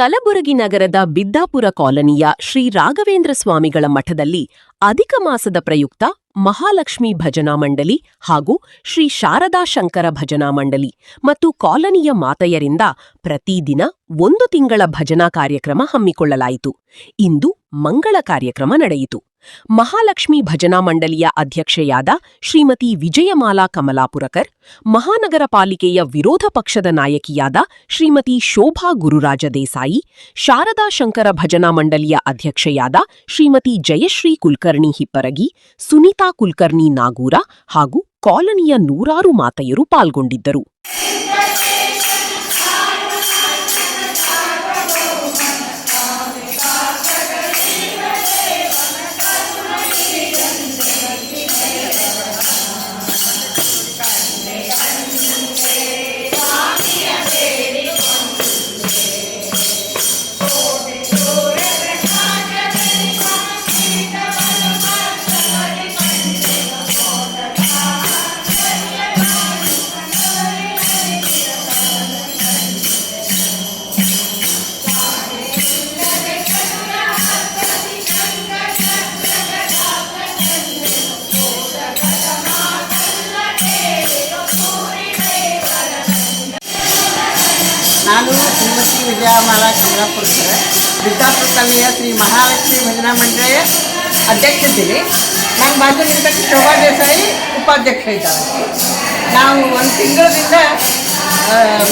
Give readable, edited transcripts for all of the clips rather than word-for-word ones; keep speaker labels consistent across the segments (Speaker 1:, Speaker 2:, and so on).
Speaker 1: ಕಲಬುರಗಿ ನಗರದ ಬಿದ್ದಾಪುರ ಕಾಲನಿಯ ಶ್ರೀ ರಾಘವೇಂದ್ರ ಸ್ವಾಮಿಗಳ ಮಠದಲ್ಲಿ ಅಧಿಕ ಮಾಸದ ಪ್ರಯುಕ್ತ ಮಹಾಲಕ್ಷ್ಮೀ ಭಜನಾ ಮಂಡಳಿ ಹಾಗೂ ಶ್ರೀ ಶಾರದಾ ಶಂಕರ ಭಜನಾ ಮಂಡಳಿ ಮತ್ತು ಕಾಲನಿಯ ಮಾತೆಯರಿಂದ ಪ್ರತಿದಿನ 1 ತಿಂಗಳ ಭಜನಾ ಕಾರ್ಯಕ್ರಮ ಹಮ್ಮಿಕೊಳ್ಳಲಾಯಿತು. ಇಂದು ಮಂಗಳ ಕಾರ್ಯಕ್ರಮ ನಡೆಯಿತು. ಮಹಾಲಕ್ಷ್ಮೀ ಭಜನಾ ಮಂಡಳಿಯ ಅಧ್ಯಕ್ಷೆಯಾದ ಶ್ರೀಮತಿ ವಿಜಯಮಾಲಾ ಕಮಲಾಪುರಕರ್, ಮಹಾನಗರ ಪಾಲಿಕೆಯ ವಿರೋಧ ಪಕ್ಷದ ನಾಯಕಿಯಾದ ಶ್ರೀಮತಿ ಶೋಭಾ ಗುರುರಾಜ ದೇಸಾಯಿ, ಶಾರದಾ ಶಂಕರ ಭಜನಾ ಮಂಡಳಿಯ ಅಧ್ಯಕ್ಷೆಯಾದ ಶ್ರೀಮತಿ ಜಯಶ್ರೀ ಕುಲಕರ್ಣಿ ಹಿಪ್ಪರಗಿ, ಸುನೀತಾ ಕುಲಕರ್ಣಿ ನಾಗೂರ ಹಾಗೂ ಕಾಲನಿಯ ನೂರಾರು ಮಾತೆಯರು ಪಾಲ್ಗೊಂಡಿದ್ದರು.
Speaker 2: ನಾನು ಶ್ರೀಮತಿ ವಿಜಯಮಾಲಾ ಕಮಲಾಪುರಕರ್, ಬಿದ್ದಾಪುರ ಕಾಲನಿಯ ಶ್ರೀ ಮಹಾಲಕ್ಷ್ಮೀ ಭಜನಾ ಮಂಡಳಿಯ ಅಧ್ಯಕ್ಷಿದ್ದೀನಿ. ನನ್ನ ಬಾಜು ನಿಂತಕ್ಕೆ ಶೋಭಾ ದೇಸಾಯಿ ಉಪಾಧ್ಯಕ್ಷ ಇದ್ದಾರೆ. ನಾವು 1 ತಿಂಗಳಿಂದ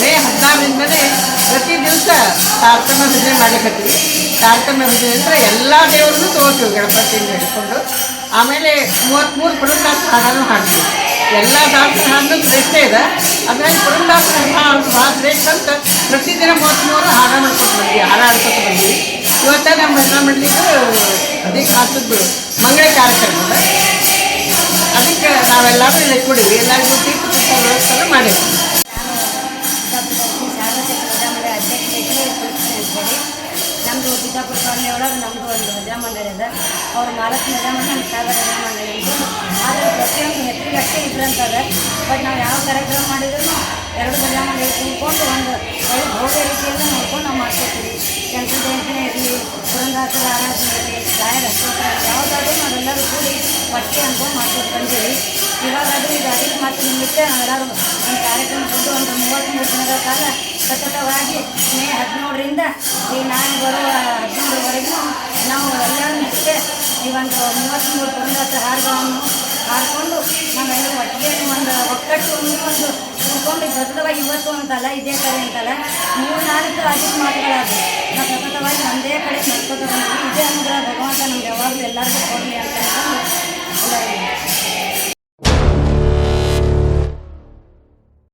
Speaker 2: ಮೇ 16ರಿಂದಲೇ ಪ್ರತಿ ದಿವಸ ತಾರತಮ್ಯ ಭಜನೆ ಮಾಡಲಿಕ್ಕತ್ತೀವಿ. ತಾರತಮ್ಯ ಭಜನೆ ಅಂದರೆ ಎಲ್ಲ ದೇವರನ್ನು ತಗೋತೀವಿ, ಗಣಪತಿಯಿಂದ ಹಿಡ್ಕೊಂಡು. ಆಮೇಲೆ 33 ಪುರಂದಾಸ ಹಾಡನ್ನು ಹಾಡ್ತೀವಿ. ಎಲ್ಲ ದಾಸರ ಹಾಡನ್ನು ಶ್ರೇಷ್ಠ ಇದೆ. ಅದರಲ್ಲಿ ಪುರಂದಾಸರ ಹಾಡು ಭಾಳ ಶ್ರೇಷ್ಠ ಅಂತ ಪ್ರತಿದಿನ 33 ಹಾಡ ಮಾಡ್ಕೊಂಡು ಬಂದ್ವಿ, ಹಾಡ ಆಡ್ಕೊತ ಬಂದ್ವಿ. ಇವತ್ತು ನಮ್ಮ ಭಜನಾ ಮಂಡಳಿದು ಅದಕ್ಕೆ ಹಾಕಿದ್ದು ಮಂಗಳ ಕಾರ್ಯಕ್ರಮ. ಅದಕ್ಕೆ ನಾವೆಲ್ಲರೂ ಇಲ್ಲಿ ಕೊಡಿವಿ, ಎಲ್ಲರಿಗೂ ತೀರ್ಥ ಪುಸ್ತಕ ವ್ಯವಸ್ಥೆ ಮಾಡಿದ್ವಿ.
Speaker 3: ನಮ್ಮದು ಬಿದ್ದಾಪುರ ಕಾಲನಿ ಒಳಗೆ ನಮ್ಮದು ಒಂದು ಭಜನಾ ಮಂಡಳಿ ಇದೆ. ಅವ್ರು ಮಹಾಲಕ್ಷ್ಮಿ ಭಜನಾ ಮಂಡಳಿ, ಶಾರದಾ ಭಜನಾ ಮಂಡಳಿ ಅಂತ. ಆದರೆ ಪ್ರತಿಯೊಂದು ಹೆಸರಿಗಷ್ಟೇ ಇದ್ರಂತದೆ. ಬಟ್ ನಾವು ಯಾವ ಕಾರ್ಯಕ್ರಮ ಮಾಡಿದ್ರು 2 ಭಜನಾ ಮಂಡಳಿ ಕೂತ್ಕೊಂಡು ಒಂದು ಒಳ್ಳೆ ಭವ್ಯ ರೀತಿಯಿಂದ ನೋಡ್ಕೊಂಡು ನಾವು ಮಾಡ್ಕೊತೀವಿ. ಶಂಕರ ಜಯಂತಿನೇ ಇರಲಿ, ಪುರಂದಾಸರ ಆರಾಧನೆ ಇರಲಿ, ರಾಯರ ಸ್ತೋತ್ರ ಯಾವುದಾದ್ರೂ ನಾವೆಲ್ಲರೂ ಕೂಡಿ ಒಟ್ಟಿಗೆ ಅನ್ಕೊಂಡು ಮಾಡ್ಕೊಂಡು ಬಂದೀವಿ. ಇವಾಗಾದರೂ ಇದು ಅಧಿಕ ಮಾತ್ರ ನಿಮಿತ್ತ ನಾವೆಲ್ಲರೂ ಒಂದು ಕಾರ್ಯಕ್ರಮ ಕೊಟ್ಟು ಒಂದು 33 ದಿನಗಳ ಕಾಲ ಸತತವಾಗಿ ಮೇ 17ರಿಂದ ಈ ನಾನು ಬರುವ 17ರವರೆಗೂ ನಾವು ಎಲ್ಲರೂ ಮತ್ತೆ ಈ ಒಂದು 33 ಪುರಂದಾಸರ ಹಾಡುಗಳನ್ನು ಹಾಡಿಕೊಂಡು ನಾವೆಲ್ಲರೂ ಒಟ್ಟಿಗೆ ಒಂದು ಒಕ್ಕಟ್ಟು ಒಂದು ಕೂತ್ಕೊಂಡು ಸತತವಾಗಿ ಇವತ್ತು ಅಂತಲ್ಲ, ಇದೇ ಕಡೆ ಅಂತಲ್ಲ 3-4 ಅಧಿಕ ಮಾತುಗಳಾದವು. ನಾವು ಸತತವಾಗಿ ಒಂದೇ ಕಡೆ ನಡ್ಕೊತ ಬಂದ್ವಿ. ಇದೇ ಅನುಗ್ರಹ ಭಗವಂತ ನಮ್ಗೆ ಯಾವಾಗಲೂ ಎಲ್ಲರಿಗೂ ಕೊಡಲಿ.